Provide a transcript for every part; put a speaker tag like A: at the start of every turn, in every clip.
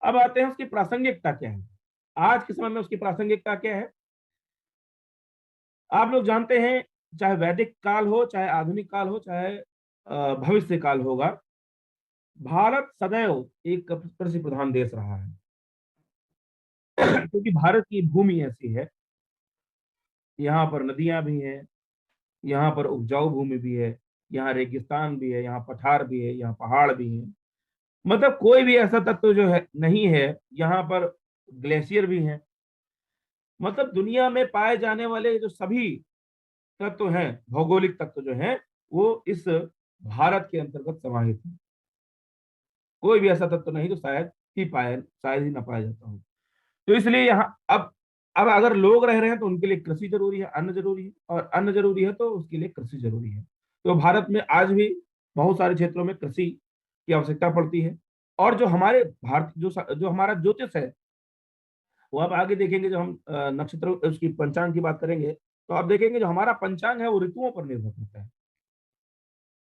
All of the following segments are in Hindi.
A: अब आते हैं उसकी प्रासंगिकता क्या है। आज के समय में उसकी प्रासंगिकता क्या है। आप लोग जानते हैं, चाहे वैदिक काल हो, चाहे आधुनिक काल हो, चाहे भविष्य काल होगा, भारत सदैव एक कृषि प्रधान देश रहा है। क्योंकि भारत की भूमि ऐसी है, यहाँ पर नदियां भी हैं, यहाँ पर उपजाऊ भूमि भी है, यहाँ रेगिस्तान भी है, यहाँ पठार भी है, यहाँ पहाड़ भी है। मतलब कोई भी ऐसा तत्व जो है नहीं है। यहाँ पर ग्लेशियर भी हैं। मतलब दुनिया में पाए जाने वाले जो सभी तत्व हैं, भौगोलिक तत्व जो हैं, वो इस भारत के अंतर्गत समाहित है। कोई भी ऐसा तत्व नहीं जो शायद ही ना पाया जाता हो। तो इसलिए यहाँ अब अगर लोग रह रहे हैं तो उनके लिए कृषि जरूरी है, अन्न जरूरी है, और अन्न जरूरी है तो उसके लिए कृषि जरूरी है। तो भारत में आज भी बहुत सारे क्षेत्रों में कृषि की आवश्यकता पड़ती है। और जो हमारे भारत जो हमारा ज्योतिष है, वो आप आगे देखेंगे, जो हम नक्षत्र उसकी पंचांग की बात करेंगे, तो आप देखेंगे जो हमारा पंचांग है वो ऋतुओं पर निर्भर करता है,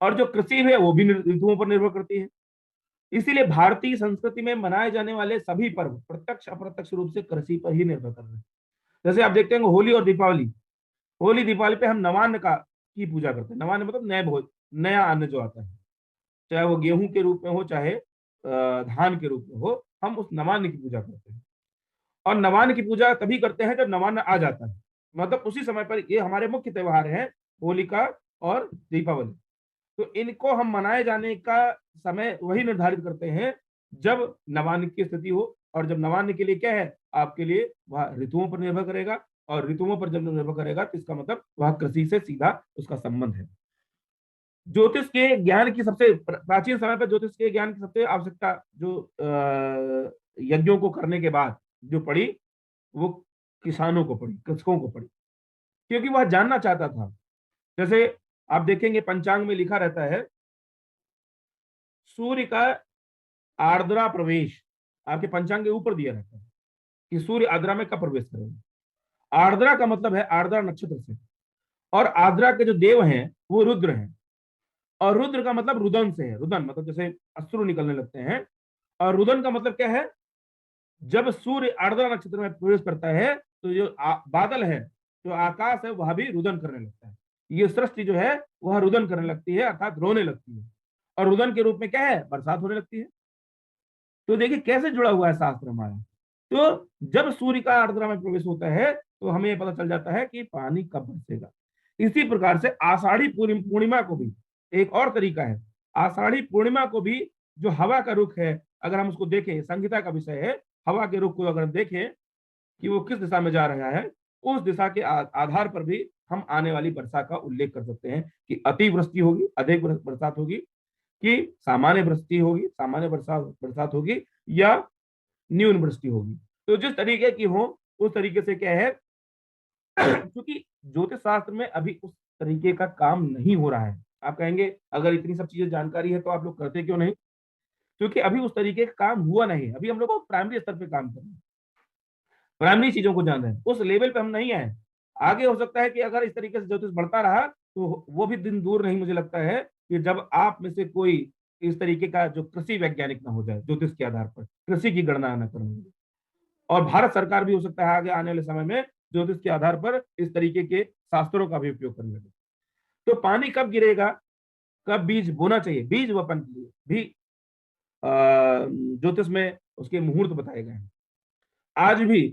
A: और जो कृषि है वो भी ऋतुओं पर निर्भर करती है। इसीलिए भारतीय संस्कृति में मनाए जाने वाले सभी पर्व प्रत्यक्ष अप्रत्यक्ष रूप से कृषि पर ही निर्भर कर रहे हैं। जैसे आप देखते हैं होली और दीपावली। होली दीपावली पे हम नवान्न का की पूजा करते हैं। नवान्न मतलब नए भोज, नया अन्न जो आता है, चाहे वो गेहूं के रूप में हो, चाहे धान के रूप में हो, हम उस नवान्न की पूजा करते हैं। और नवान्न की पूजा तभी करते हैं जब नवान्न आ जाता है। मतलब उसी समय पर ये हमारे मुख्य त्योहार हैं, होलिका और दीपावली। तो इनको हम मनाए जाने का समय वही निर्धारित करते हैं जब नवान्न की स्थिति हो। और जब नवान्न के लिए क्या है आपके लिए, वह ऋतुओं पर निर्भर करेगा। और ऋतुओं पर जब निर्भर करेगा तो इसका मतलब वह कृषि से सीधा उसका संबंध है। ज्योतिष के ज्ञान की सबसे प्राचीन समय पर ज्योतिष के ज्ञान की सबसे आवश्यकता जो यज्ञों को करने के बाद जो पड़ी, वो किसानों को पड़ी, कृषकों को पड़ी। क्योंकि वह जानना चाहता था। जैसे आप देखेंगे पंचांग में लिखा रहता है, सूर्य का आर्द्रा प्रवेश आपके पंचांग के ऊपर दिया रहता है कि सूर्य आर्द्रा में कब प्रवेश करेगा। आर्द्रा का मतलब है आर्द्रा नक्षत्र से। और आर्द्रा के जो देव हैं वो रुद्र हैं। और रुद्र का मतलब रुदन से है। रुदन मतलब जैसे अश्रु निकलने लगते हैं। और रुदन का मतलब क्या है, जब सूर्य आर्द्रा नक्षत्र में प्रवेश करता है तो जो बादल है, जो आकाश है, वह भी रुदन करने लगता है। ये सृष्टि जो है वह रुदन करने लगती है, अर्थात रोने लगती है। और रुदन के रूप में क्या है, बरसात होने लगती है। तो देखिए कैसे जुड़ा हुआ है शास्त्र हमारा। तो जब सूर्य का आर्द्रा में प्रवेश होता है तो हमें यह पता चल जाता है कि पानी कब बरसेगा। इसी प्रकार से आषाढ़ी पूर्णिमा को भी एक और तरीका है। आषाढ़ी पूर्णिमा को भी जो हवा का रुख है, अगर हम उसको देखें, संगीता का विषय है, हवा के रुख को अगर देखें कि वो किस दिशा में जा रहा है, उस दिशा के आधार पर भी हम आने वाली वर्षा का उल्लेख कर सकते हैं कि अतिवृष्टि होगी, अधिक बरसात होगी, कि सामान्य वृष्टि होगी, सामान्य बरसात होगी, या न्यून वृष्टि होगी। तो जिस तरीके की हो उस तरीके से क्या है, क्योंकि ज्योतिष शास्त्र में अभी उस तरीके का काम नहीं हो रहा है। आप कहेंगे अगर इतनी सब चीजें जानकारी है तो आप लोग करते क्यों नहीं। क्योंकि अभी उस तरीके का काम हुआ नहीं। अभी हम लोग प्राइमरी स्तर पे काम कर रहे हैं, प्राइमरी चीजों को जान रहे हैं, उस लेवल पे हम नहीं आए। आगे हो सकता है कि अगर इस तरीके से ज्योतिष बढ़ता रहा तो वो भी दिन दूर नहीं, मुझे लगता है कि जब आप में से कोई इस तरीके का जो कृषि वैज्ञानिक ना हो जाए, ज्योतिष के आधार पर कृषि की गणना न करने लगे। और भारत सरकार भी हो सकता है आगे आने वाले समय में ज्योतिष के आधार पर इस तरीके के शास्त्रों का भी उपयोग करने लगे। तो पानी कब गिरेगा, कब बीज बोना चाहिए, बीज वपन के लिए भी ज्योतिष में उसके मुहूर्त बताए गए हैं। आज भी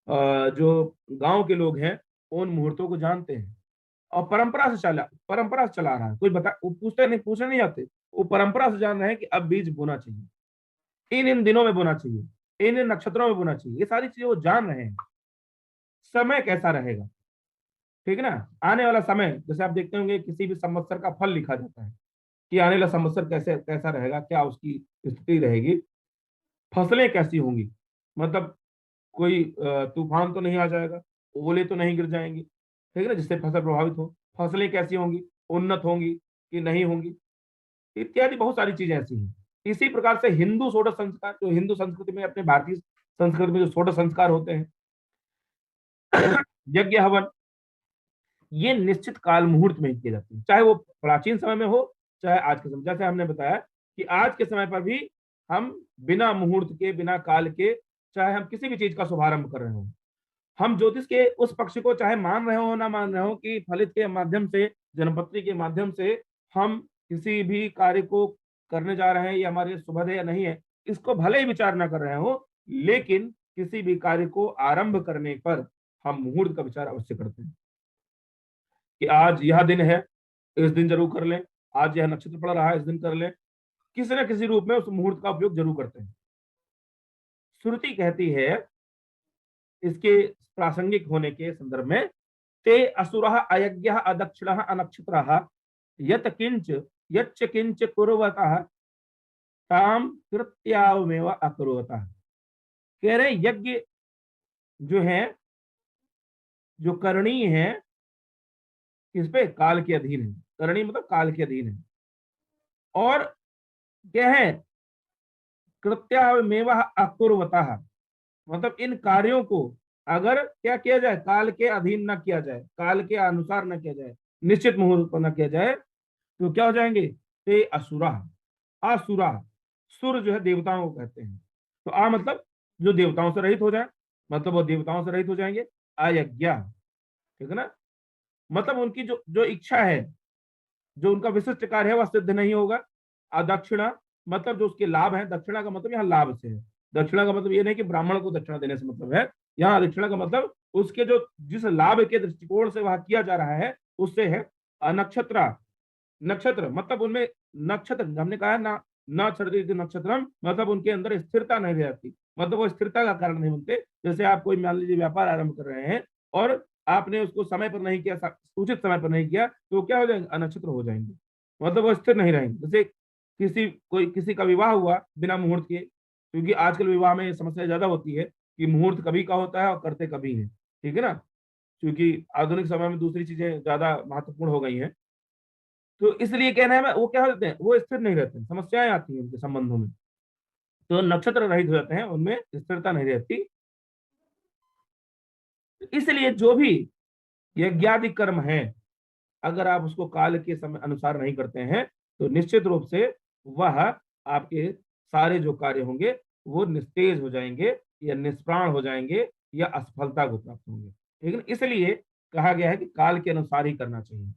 A: जो गांव के लोग हैं उन मुहूर्तों को जानते हैं। और परंपरा से चला रहा है। कोई बता, वो पूछने नहीं आते, वो परंपरा से जान रहे हैं कि अब बीज बोना चाहिए, इन इन दिनों में बोना चाहिए, इन इन नक्षत्रों में बोना चाहिए। ये सारी चीजें वो जान रहे हैं। समय कैसा रहेगा, ठीक है ना, आने वाला समय, जैसे आप देखते होंगे किसी भी संवत्सर का फल लिखा जाता है कि आने वाला संवत्सर कैसे कैसा रहेगा, क्या उसकी स्थिति रहेगी, फसलें कैसी होंगी। मतलब कोई तूफान तो नहीं आ जाएगा, ओले तो नहीं गिर जाएंगी, ठीक है ना, जिससे फसल प्रभावित हो, फसलें कैसी होंगी, उन्नत होंगी कि नहीं होंगी, इत्यादि बहुत सारी चीजें ऐसी हैं। इसी प्रकार से हिंदू षोडश संस्कार, जो हिंदू संस्कृति में, अपने भारतीय संस्कृति में जो षोडश संस्कार होते हैं, यज्ञ हवन, ये निश्चित काल मुहूर्त में ही किए जाते हैं, चाहे वो प्राचीन समय में हो, चाहे आज के समय। जैसे हमने बताया कि आज के समय पर भी हम बिना मुहूर्त के, बिना काल के, चाहे हम किसी भी चीज का शुभारंभ कर रहे हो, हम ज्योतिष के उस पक्ष को चाहे मान रहे हो ना मान रहे हो कि फलित के माध्यम से, जन्मपत्री के माध्यम से हम किसी भी कार्य को करने जा रहे हैं, ये हमारे शुभ है या नहीं है, इसको भले ही विचार ना कर रहे हो, लेकिन किसी भी कार्य को आरंभ करने पर हम मुहूर्त का विचार अवश्य करते हैं कि आज यह दिन है, इस दिन जरूर कर लें, आज यह नक्षत्र पड़ रहा है, इस दिन कर लें, किसी न किसी रूप में उस मुहूर्त का उपयोग जरूर करते हैं। श्रुति कहती है इसके प्रासंगिक होने के संदर्भ में, ते असुरः अयज्ञः अदक्षिणः अनक्षत्रः यत किंच यच्च किंच कुर्वतः ताम कृत्यावमेव अकुर्वतः। कह रहे यज्ञ जो है, जो करणी है, किस पे? काल के अधीन है। करणी मतलब काल के अधीन है। और क्या है? कृत्यावमेव अकुर्वतः, मतलब इन कार्यों को अगर क्या किया जाए, काल के अधीन न किया जाए, काल के अनुसार न किया जाए, निश्चित मुहूर्त पर न किया जाए, तो क्या हो जाएंगे? ते असुरा, असुरा, सुर जो है देवताओं को कहते हैं। तो आ मतलब जो देवताओं से रहित हो जाए, मतलब वो देवताओं से रहित हो जाएंगे। अयज्ञा, ठीक है ना, मतलब उनकी जो जो इच्छा है, जो उनका विशिष्ट कार्य है, वह सिद्ध नहीं होगा। अदक्षिणा, मतलब जो उसके लाभ है, दक्षिणा का मतलब यहाँ लाभ से है। दक्षिणा का मतलब ये नहीं कि ब्राह्मण को दक्षिणा देने से मतलब है, यहाँ दक्षिणा का मतलब उसके जो जिस लाभ के दृष्टिकोण से वह किया जा रहा है उससे है। नक्षत्र, नक्षत्र मतलब उनमें नक्षत्र, हमने कहा ना, न छरति नक्षत्रम, मतलब उनके अंदर स्थिरता नहीं रहती, मतलब वो स्थिरता का कारण नहीं बनते। जैसे आप कोई मान लीजिए व्यापार आरंभ कर रहे हैं और आपने उसको समय पर नहीं किया, उचित समय पर नहीं किया, तो क्या हो जाएंगे? अनक्षत्र हो जाएंगे, मतलब वो स्थिर नहीं रहेंगे। जैसे किसी का विवाह हुआ बिना मुहूर्त के, क्योंकि आजकल विवाह में समस्या ज्यादा होती है कि मुहूर्त कभी का होता है और करते कभी है, ठीक है ना, क्योंकि आधुनिक समय में दूसरी चीजें ज्यादा महत्वपूर्ण हो गई हैं। तो इसलिए कहना है, वो क्या होते हैं, वो स्थिर नहीं रहते हैं, समस्याएं आती हैं उनके संबंधों में। तो नक्षत्र रहित हो जाते हैं, उनमें स्थिरता नहीं रहती। इसलिए जो भी यज्ञादि कर्म है, अगर आप उसको काल के समय अनुसार नहीं करते हैं, तो निश्चित रूप से वह आपके सारे जो कार्य होंगे वो निस्तेज हो जाएंगे, या निष्प्राण हो जाएंगे, या असफलता को प्राप्त होंगे। ठीक है ना? इसलिए कहा गया है कि काल के अनुसार ही करना चाहिए।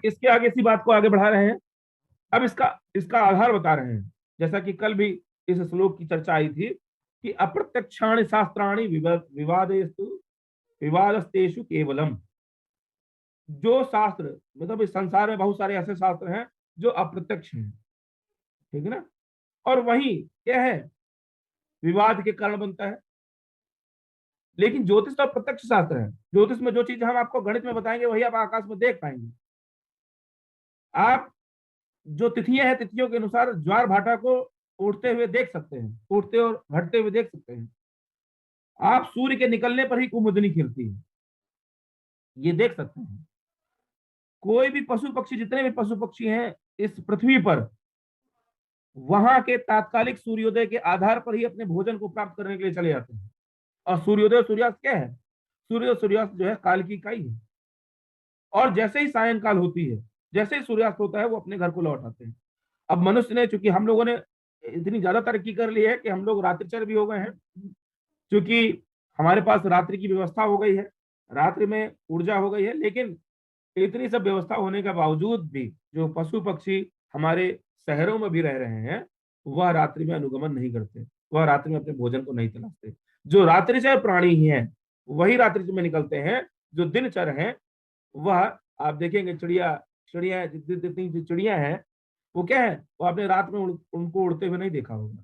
A: इसके आगे इसी बात को आगे बढ़ा रहे हैं। अब इसका इसका आधार बता रहे हैं, जैसा कि कल भी इस श्लोक की चर्चा आई थी कि अप्रत्यक्षाणि शास्त्राणि विवादेस्तु विवादस्तेषु केवलम। जो शास्त्र, मतलब इस संसार में बहुत सारे ऐसे शास्त्र हैं जो अप्रत्यक्ष हैं, ठीक है ना, और वही क्या है, विवाद के कारण बनता है। लेकिन ज्योतिष तो प्रत्यक्ष शास्त्र है। ज्योतिष में जो चीज हम आपको गणित में बताएंगे वही आप आकाश में देख पाएंगे। आप जो तिथियां हैं, तिथियों के अनुसार ज्वार भाटा को उठते हुए देख सकते हैं, उठते और घटते हुए देख सकते हैं। आप सूर्य के निकलने पर ही कुमुदनी खिलती है, ये देख सकते हैं। कोई भी पशु पक्षी, जितने भी पशु पक्षी हैं इस पृथ्वी पर, वहां के तात्कालिक सूर्योदय के आधार पर ही अपने भोजन को प्राप्त करने के लिए चले जाते हैं। और सूर्योदय और सूर्यास्त क्या है? सूर्य सूर्यास्त जो है काल की इकाई है। और जैसे ही सायंकाल होती है, जैसे ही सूर्यास्त होता है, वो अपने घर को लौट आते हैं। अब मनुष्य ने, चूंकि हम लोगों ने इतनी ज्यादा तरक्की कर ली है कि हम लोग रात्रिचर भी हो गए हैं, क्योंकि हमारे पास रात्रि की व्यवस्था हो गई है, रात्रि में ऊर्जा हो गई है। लेकिन इतनी सब व्यवस्था होने के बावजूद भी जो पशु पक्षी हमारे शहरों में भी रह रहे हैं, वह रात्रि में अनुगमन नहीं करते, वह रात्रि में अपने भोजन को नहीं तलाशते। जो रात्रिचर प्राणी ही हैं वही रात्रि में निकलते हैं। जो दिनचर हैं वह, आप देखेंगे चिड़िया, चिड़िया जितनी जितनी चिड़िया हैं, वो क्या है, वो आपने रात में उनको उड़ते हुए नहीं देखा होगा,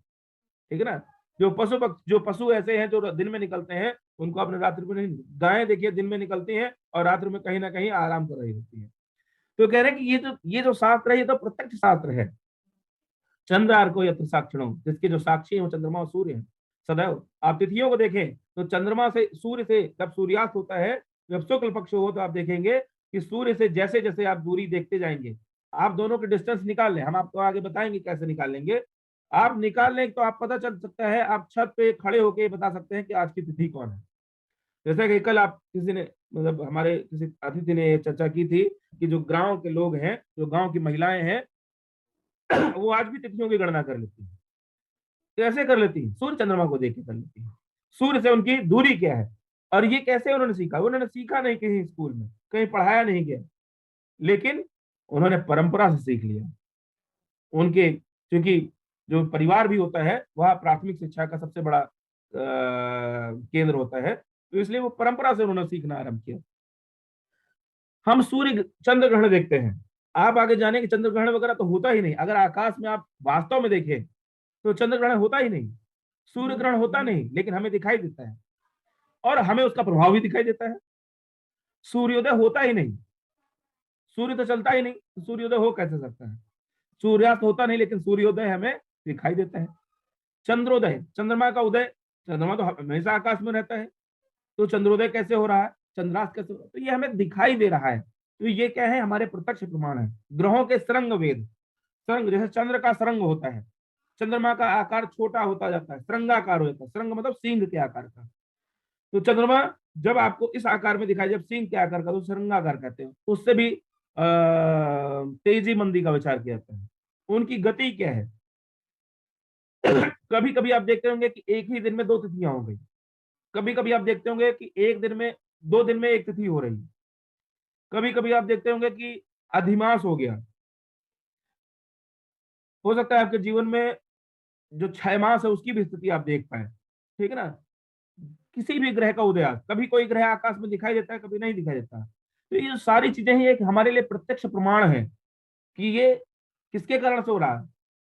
A: ठीक है ना। जो पशु ऐसे हैं जो दिन में निकलते हैं, उनको आपने रात्रि में नहीं। गायें देखिए दिन में निकलती हैं और रात्रि में कहीं ना कहीं आराम कर रही होती है। तो कह रहे हैं कि ये जो शास्त्र है, ये तो प्रत्यक्ष शास्त्र है। चंद्रार को यत्र साक्षिणों, जिसके जो साक्षी है वो चंद्रमा और सूर्य है सदैव। आप तिथियों को देखें तो चंद्रमा से, सूर्य से जब सूर्यास्त होता है, जब शुक्ल पक्ष हो, तो आप देखेंगे कि सूर्य से जैसे जैसे आप दूरी देखते जाएंगे, आप दोनों के डिस्टेंस निकाल लें, हम आपको आगे बताएंगे कैसे निकाल लेंगे। आप निकाल लें तो आप पता चल सकता है, आप छत पे खड़े होकर बता सकते हैं कि आज की तिथि कौन है। जैसे कि कल आप किसी ने, मतलब हमारे किसी अतिथि ने चर्चा की थी कि जो गांव के लोग हैं, जो गांव की महिलाएं हैं, वो आज भी तिथियों की गणना कर लेती है। कैसे कर लेती है? सूर्य चंद्रमा को देख के कर लेती है। सूर्य से उनकी दूरी क्या है, और ये कैसे उन्होंने सीखा? उन्होंने सीखा नहीं कहीं स्कूल में, कहीं पढ़ाया नहीं गया, लेकिन उन्होंने परंपरा से सीख लिया। उनके, क्योंकि जो परिवार भी होता है वह प्राथमिक शिक्षा का सबसे बड़ा केंद्र होता है, तो इसलिए वो परंपरा से उन्होंने सीखना आरंभ किया। हम सूर्य चंद्र ग्रहण देखते हैं, आप आगे जाने कि चंद्र ग्रहण वगैरह तो होता ही नहीं। अगर आकाश में आप वास्तव में देखें तो चंद्र ग्रहण होता ही नहीं, सूर्य ग्रहण होता नहीं, लेकिन हमें दिखाई देता है और हमें उसका प्रभाव भी दिखाई देता है। सूर्योदय होता ही नहीं, सूर्य तो चलता ही नहीं, तो सूर्योदय हो कैसे सकता है? सूर्यास्त होता नहीं, लेकिन सूर्योदय हमें दिखाई देता है। चंद्रोदय, चंद्रमा का उदय, चंद्रमा तो हमेशा आकाश में रहता है, तो चंद्रोदय कैसे हो रहा है, चंद्रास्त कैसे हो रहा है, तो ये हमें दिखाई दे रहा है। तो ये क्या है? हमारे प्रत्यक्ष प्रमाण है। ग्रहों के सरंग वेद, सरंग जैसे चंद्र का सरंग होता है, चंद्रमा का आकार छोटा होता जाता है, सरंगाकार हो जाता है। सरंग मतलब सींग के आकार का। तो चंद्रमा जब आपको इस आकार में दिखाई, जब सींग के आकार का, तो सरंगाकार कहते हैं। उससे भी तेजी मंदी का विचार किया जाता है। उनकी गति क्या है? कभी कभी आप देखते होंगे कि एक ही दिन में दो तिथियां हो गई, कभी कभी आप देखते होंगे कि एक दिन में, 2 दिन में एक तिथि हो रही है, कभी कभी आप देखते होंगे कि अधिमास हो गया। हो सकता है आपके जीवन में जो 6 मास है उसकी भी स्थिति आप देख पाए, ठीक है ना? किसी भी ग्रह का उदय, कभी कोई ग्रह आकाश में दिखाई देता है, कभी नहीं दिखाई देता। तो ये जो सारी चीजें हैं, ये हमारे लिए प्रत्यक्ष प्रमाण है कि ये किसके कारण से हो रहा है।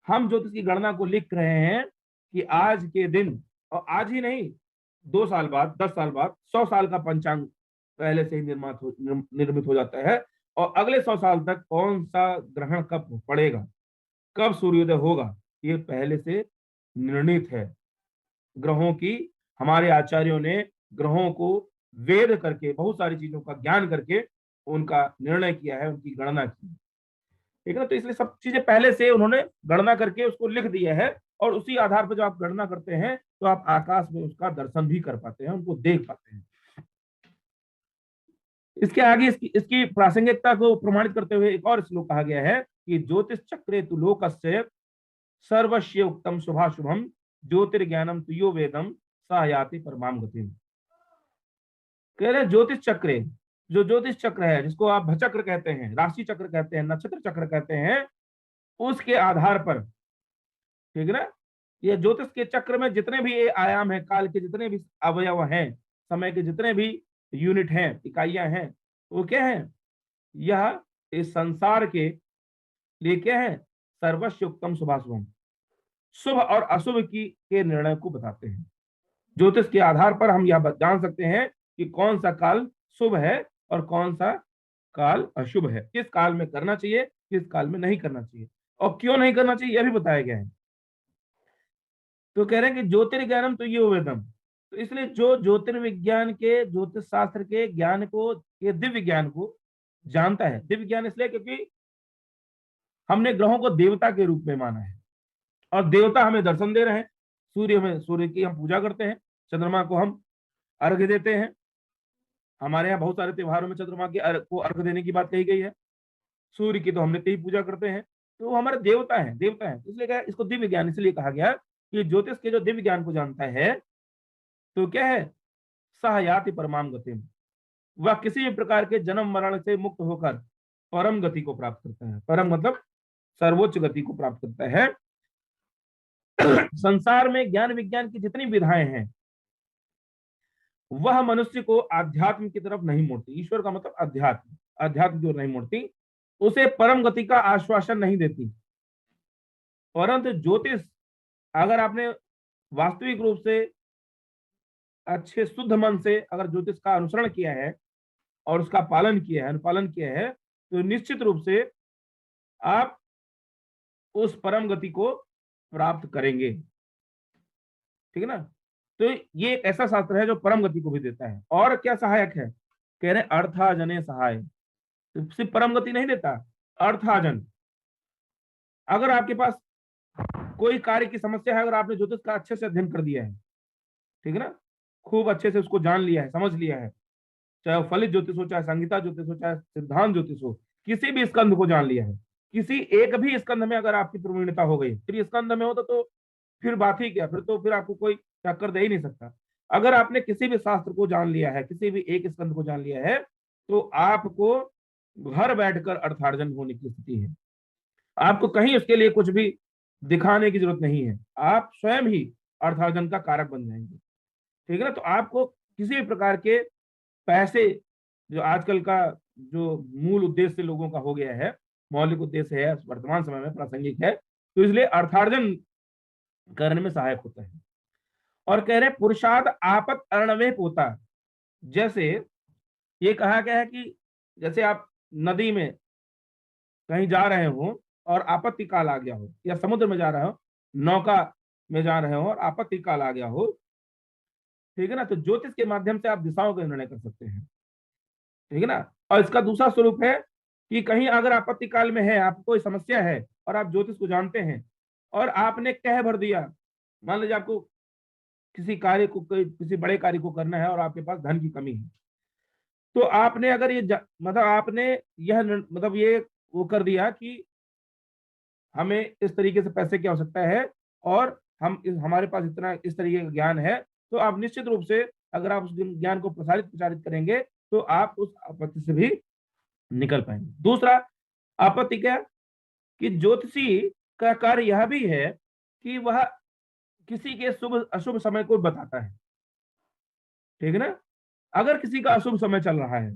A: हम ज्योतिष की गणना को लिख रहे हैं कि आज के दिन, और आज ही नहीं, 2 साल बाद, 10 साल बाद, 100 साल का पंचांग पहले से ही निर्मित हो जाता है। और अगले 100 साल तक कौन सा ग्रहण कब पड़ेगा, कब सूर्योदय होगा, ये पहले से निर्णित है। ग्रहों की, हमारे आचार्यों ने ग्रहों को वेद करके, बहुत सारी चीजों का ज्ञान करके उनका निर्णय किया है, उनकी गणना की, ठीक है ना? तो इसलिए सब चीजें पहले से उन्होंने गणना करके उसको लिख दिया है, और उसी आधार पर जब आप गणना करते हैं तो आप आकाश में उसका दर्शन भी कर पाते हैं, उनको देख पाते हैं। इसके आगे इसकी प्रासंगिकता को प्रमाणित करते हुए एक और श्लोक कहा गया है कि ज्योतिष चक्रे तु लोकस्य सर्वस्य उक्तम शुभाशुभम ज्योतिर्ज्ञानम तुयो वेदम सा याति परमाम गतिम। कह रहे ज्योतिष चक्र, जो ज्योतिष चक्र है, जिसको आप भचक्र कहते हैं, राशि चक्र कहते हैं, नक्षत्र चक्र कहते हैं, उसके आधार पर, ठीक है ना, ये ज्योतिष के चक्र में जितने भी ये आयाम है, काल के जितने भी अवयव हैं, समय के जितने भी यूनिट हैं, इकाइयां हैं, वो क्या है? यह इस संसार के लिए क्या है? सर्वस्व उत्तम शुभाशुभम, शुभ और अशुभ की के निर्णय को बताते हैं। ज्योतिष के आधार पर हम यह जान सकते हैं कि कौन सा काल शुभ है और कौन सा काल अशुभ है, किस काल में करना चाहिए, किस काल में नहीं करना चाहिए, और क्यों नहीं करना चाहिए, यह भी बताया गया है। तो कह रहे हैं कि ज्योतिर्ज्ञानम तो ये वेदम, तो इसलिए जो ज्योतिर्विज्ञान के, ज्योतिष शास्त्र के ज्ञान को, ये दिव्य ज्ञान को जानता है। दिव्य ज्ञान इसलिए क्योंकि हमने ग्रहों को देवता के रूप में माना है, और देवता हमें दर्शन दे रहे हैं। सूर्य की हम पूजा करते हैं, चंद्रमा को हम अर्घ्य देते हैं। हमारे यहाँ बहुत सारे त्योहारों में चंद्रमा के को अर्घ देने की बात कही गई है। सूर्य की तो हम नित्य ही पूजा करते हैं, तो वो हमारे देवता हैं, देवता हैं। इसलिए क्या, इसको दिव्य ज्ञान इसलिए कहा गया कि ज्योतिष के जो दिव्य ज्ञान को जानता है, तो क्या है? सह याति परमाम गतिम, वह किसी भी प्रकार के जन्म मरण से मुक्त होकर परम गति को प्राप्त करता है। परम मतलब सर्वोच्च गति को प्राप्त करता है। संसार में ज्ञान विज्ञान की जितनी विधाएं हैं, वह मनुष्य को आध्यात्म की तरफ नहीं मोड़ती। ईश्वर का मतलब अध्यात्म, अध्यात्म की ओर नहीं मोड़ती, उसे परम गति का आश्वासन नहीं देती। परंतु ज्योतिष, अगर आपने वास्तविक रूप से अच्छे शुद्ध मन से अगर ज्योतिष का अनुसरण किया है और उसका पालन किया है, अनुपालन किया है, तो निश्चित रूप से आप उस परम गति को प्राप्त करेंगे, ठीक है ना? तो ये एक ऐसा शास्त्र है जो परम गति को भी देता है। और क्या सहायक है? कह रहे अर्थाजने सहाय, तो सिर्फ परम गति नहीं देता, अर्थाजन। अगर आपके पास कोई कार्य की समस्या है, अगर आपने ज्योतिष का अच्छे से अध्ययन कर दिया है, ठीक है ना, खूब अच्छे से उसको जान लिया है, समझ लिया है, चाहे वो फलित ज्योतिष हो, चाहे संगीता ज्योतिष हो, चाहे सिद्धांत ज्योतिष हो, किसी भी स्कंध को जान लिया है किसी एक भी स्कंध में अगर आपकी प्रवीणता हो गई, त्रिस्कंध में हो तो फिर बात ही क्या, फिर आपको कोई टक्कर दे ही नहीं सकता। अगर आपने किसी भी शास्त्र को जान लिया है, किसी भी एक स्कंध को जान लिया है, तो आपको घर बैठकर अर्थार्जन होने की स्थिति है। आपको कहीं उसके लिए कुछ भी दिखाने की जरूरत नहीं है, आप स्वयं ही अर्थार्जन का कारक बन जाएंगे। ठीक है ना। तो आपको किसी भी प्रकार के पैसे, जो आजकल का जो मूल उद्देश्य लोगों का हो गया है, मौलिक उद्देश्य है, वर्तमान समय में प्रासंगिक है, तो इसलिए अर्थार्जन करने में सहायक होता है। और कह रहे पुरुषार्थ आपत अर्णवे पोता। जैसे ये कहा गया है कि जैसे आप नदी में कहीं जा रहे हो और आपत्ति काल आ गया हो, या समुद्र में जा रहे हो, नौका में जा रहे हो और आपत्ति काल आ गया हो, ठीक है ना, तो ज्योतिष के माध्यम से आप दिशाओं का निर्णय कर सकते हैं। ठीक है ना। और इसका दूसरा स्वरूप है कि कहीं अगर आपत्ति काल में है, आपको कोई समस्या है और आप ज्योतिष को जानते हैं और आपने कह भर दिया, मान लीजिए आपको किसी कार्य को, किसी बड़े कार्य को करना है और आपके पास धन की कमी है, तो आपने अगर ये मतलब आपने यह मतलब ये वो कर दिया कि हमें इस तरीके से पैसे की आवश्यकता है और हमारे पास इतना इस तरीके का ज्ञान है, तो आप निश्चित रूप से अगर आप उस ज्ञान को प्रसारित प्रचारित करेंगे तो आप उस आपत्ति से भी निकल पाएंगे। दूसरा आपत्ति क्या, कि ज्योतिषी का कार्य यह भी है कि वह किसी के शुभ अशुभ समय को बताता है। ठीक है ना। अगर किसी का अशुभ समय चल रहा है,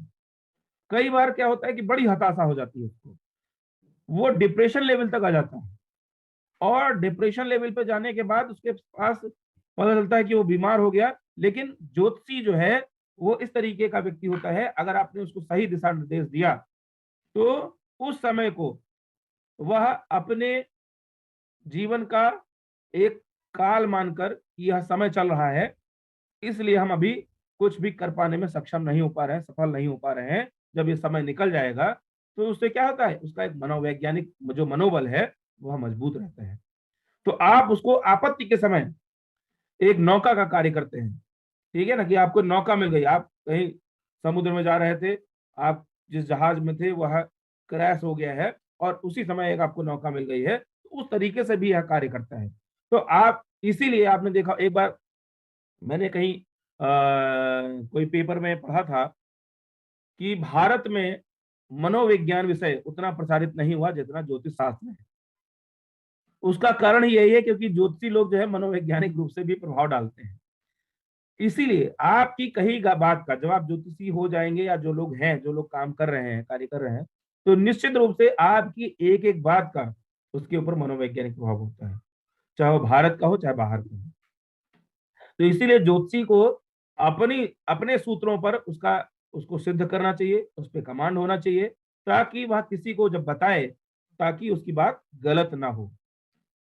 A: कई बार क्या होता है कि बड़ी हताशा हो जाती है उसको, वो डिप्रेशन लेवल तक आ जाता है, और डिप्रेशन लेवल पे जाने के बाद उसके पास पता चलता है कि वो बीमार हो गया। लेकिन ज्योतिषी जो है वो इस तरीके का व्यक्ति होता है, अगर आपने उसको सही दिशा निर्देश दिया तो उस समय को वह अपने जीवन का एक काल मानकर, यह समय चल रहा है इसलिए हम अभी कुछ भी कर पाने में सक्षम नहीं हो पा रहे हैं, सफल नहीं हो पा रहे हैं। जब ये समय निकल जाएगा तो उससे क्या होता है, उसका एक मनोवैज्ञानिक जो मनोबल है वह मजबूत रहता है। तो आप उसको आपत्ति के समय एक नौका का कार्य करते हैं। ठीक है ना, कि आपको नौका मिल गई, आप कहीं समुद्र में जा रहे थे, आप जिस जहाज में थे वह क्रैश हो गया है और उसी समय एक आपको नौका मिल गई है, तो उस तरीके से भी यह कार्य करता है। तो आप इसीलिए आपने देखा, एक बार मैंने कहीं कोई पेपर में पढ़ा था कि भारत में मनोविज्ञान विषय उतना प्रसारित नहीं हुआ जितना ज्योतिष शास्त्र है। उसका कारण यही है क्योंकि ज्योतिषी लोग जो है मनोवैज्ञानिक रूप से भी प्रभाव डालते हैं। इसीलिए आपकी कही बात का, जब आप ज्योतिषी हो जाएंगे या जो लोग हैं, जो लोग काम कर रहे हैं, कार्य कर रहे हैं, तो निश्चित रूप से आपकी एक एक बात का उसके ऊपर मनोवैज्ञानिक प्रभाव होता है, चाहे वो भारत का हो चाहे बाहर का हो। तो इसीलिए ज्योतिषी को अपनी अपने सूत्रों पर उसको सिद्ध करना चाहिए, उस पर कमांड होना चाहिए, ताकि वह किसी को जब बताए ताकि उसकी बात गलत ना हो।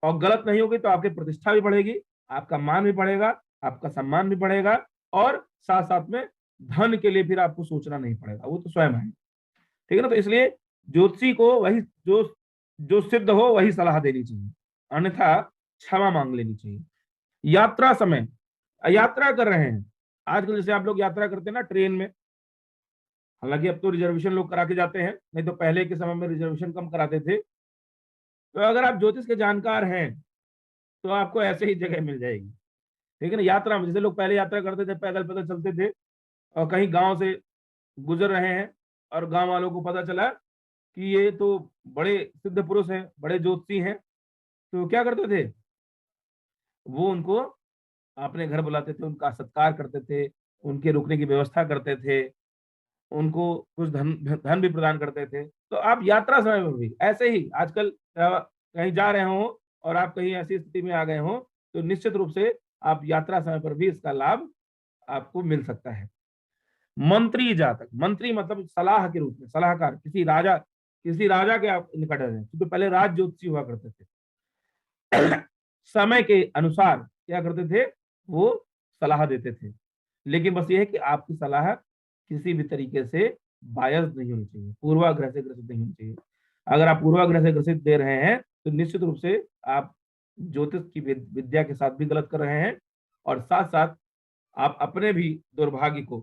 A: और गलत नहीं होगी तो आपकी प्रतिष्ठा भी बढ़ेगी, आपका मान भी बढ़ेगा, आपका सम्मान भी बढ़ेगा, और साथ साथ में धन के लिए फिर आपको सोचना नहीं पड़ेगा, वो तो स्वयं है। ठीक है ना। तो इसलिए ज्योतिषी को वही जो जो सिद्ध हो वही सलाह देनी चाहिए, अन्यथा क्षमा मांग लेनी चाहिए। यात्रा समय, यात्रा कर रहे हैं, आजकल जैसे आप लोग यात्रा करते हैं ना ट्रेन में, हालांकि अब तो रिजर्वेशन लोग करा के जाते हैं, नहीं तो पहले के समय में रिजर्वेशन कम कराते थे। तो अगर आप ज्योतिष के जानकार हैं तो आपको ऐसे ही जगह मिल जाएगी। ठीक है ना। यात्रा में जैसे लोग पहले यात्रा करते थे, पैदल पैदल चलते थे, और कहीं गांव से गुजर रहे हैं और गांव वालों को पता चला कि ये तो बड़े सिद्ध पुरुष हैं, बड़े ज्योतिषी हैं, तो क्या करते थे, वो उनको अपने घर बुलाते थे, उनका सत्कार करते थे, उनके रुकने की व्यवस्था करते थे, उनको कुछ धन धन भी प्रदान करते थे। तो आप यात्रा समय में भी ऐसे ही आजकल कहीं जा रहे हो और आप कहीं ऐसी स्थिति में आ गए हो, तो निश्चित रूप से आप यात्रा समय पर भी इसका लाभ आपको मिल सकता है। मंत्री जातक, मंत्री मतलब सलाह के रूप में, सलाहकार, किसी राजा के आप निकट रहे, क्योंकि पहले राज ज्योतिषी हुआ करते थे। समय के अनुसार क्या करते थे, वो सलाह देते थे, लेकिन बस ये है कि आपकी सलाह किसी भी तरीके से बायस नहीं होनी चाहिए, पूर्वाग्रह से ग्रसित नहीं होनी चाहिए। अगर आप पूर्वाग्रह से ग्रसित दे रहे हैं तो निश्चित रूप से आप ज्योतिष की विद्या के साथ भी गलत कर रहे हैं, और साथ साथ आप अपने भी दुर्भाग्य को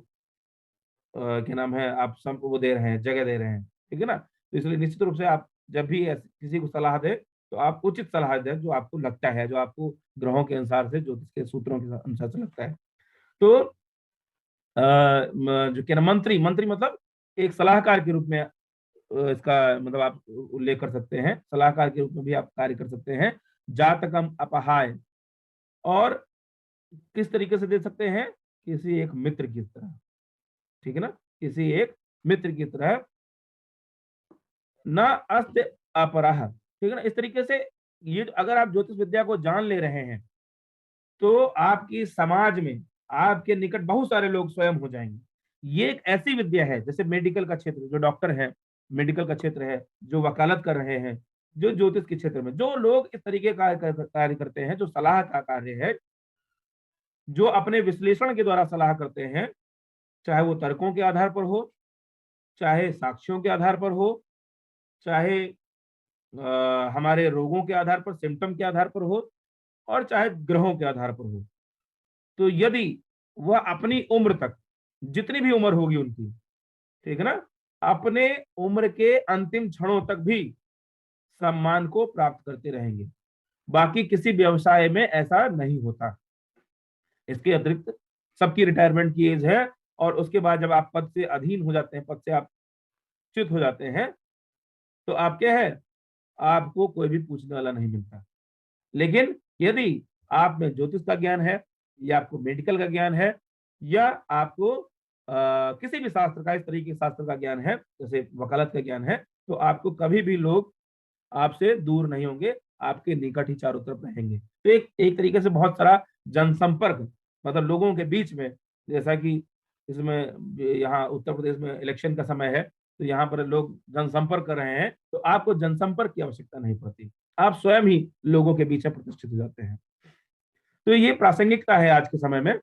A: क्या नाम है, आप वो दे रहे हैं, जगह दे रहे हैं। ठीक है ना। तो इसलिए निश्चित रूप से आप जब भी किसी को सलाह दे तो आप उचित सलाह दें, जो आपको लगता है, जो आपको ग्रहों के अनुसार से, ज्योतिष के सूत्रों के अनुसार से लगता है। तो जो क्या मंत्री, मंत्री मतलब एक सलाहकार के रूप में इसका मतलब आप उल्लेख कर सकते हैं, सलाहकार के रूप में भी आप कार्य कर सकते हैं। जातकम अपहाय, और किस तरीके से दे सकते हैं, किसी एक मित्र की तरह, ठीक है ना, किसी एक मित्र की तरह, न अस्त अपराह, ठीक है ना। इस तरीके से ये अगर आप ज्योतिष विद्या को जान ले रहे हैं तो आपकी समाज में आपके निकट बहुत सारे लोग स्वयं हो जाएंगे। ये एक ऐसी विद्या है, जैसे मेडिकल का क्षेत्र, जो डॉक्टर है, मेडिकल का क्षेत्र है, जो वकालत कर रहे हैं, जो ज्योतिष के क्षेत्र में जो लोग इस तरीके का कार्य करते हैं, जो सलाह का कार्य है, जो अपने विश्लेषण के द्वारा सलाह करते हैं, चाहे वो तर्कों के आधार पर हो, चाहे साक्ष्यों के आधार पर हो, चाहे हमारे रोगों के आधार पर, सिम्टम के आधार पर हो, और चाहे ग्रहों के आधार पर हो। तो यदि वह अपनी उम्र तक, जितनी भी उम्र होगी उनकी, ठीक है ना, अपने उम्र के अंतिम क्षणों तक भी सम्मान को प्राप्त करते रहेंगे। बाकी किसी व्यवसाय में ऐसा नहीं होता। इसके अतिरिक्त सबकी रिटायरमेंट की एज है, और उसके बाद जब आप पद से अधीन हो जाते हैं, पद से आप च्युत हो जाते हैं, तो आप क्या है, आपको कोई भी पूछने वाला नहीं मिलता। लेकिन यदि आप में ज्योतिष का ज्ञान है, या आपको मेडिकल का ज्ञान है, या आपको किसी भी शास्त्र का, इस तरीके के शास्त्र का ज्ञान है, जैसे वकालत का ज्ञान है, तो आपको कभी भी लोग आपसे दूर नहीं होंगे, आपके निकट ही चारों तरफ रहेंगे। तो एक एक तरीके से बहुत सारा जनसंपर्क, मतलब लोगों के बीच में, जैसा कि इसमें यहाँ उत्तर प्रदेश में इलेक्शन का समय है, तो यहाँ पर लोग जनसंपर्क कर रहे हैं, तो आपको जनसंपर्क की आवश्यकता नहीं पड़ती, आप स्वयं ही लोगों के बीच में प्रतिष्ठित हो जाते हैं। तो ये प्रासंगिकता है आज के समय में।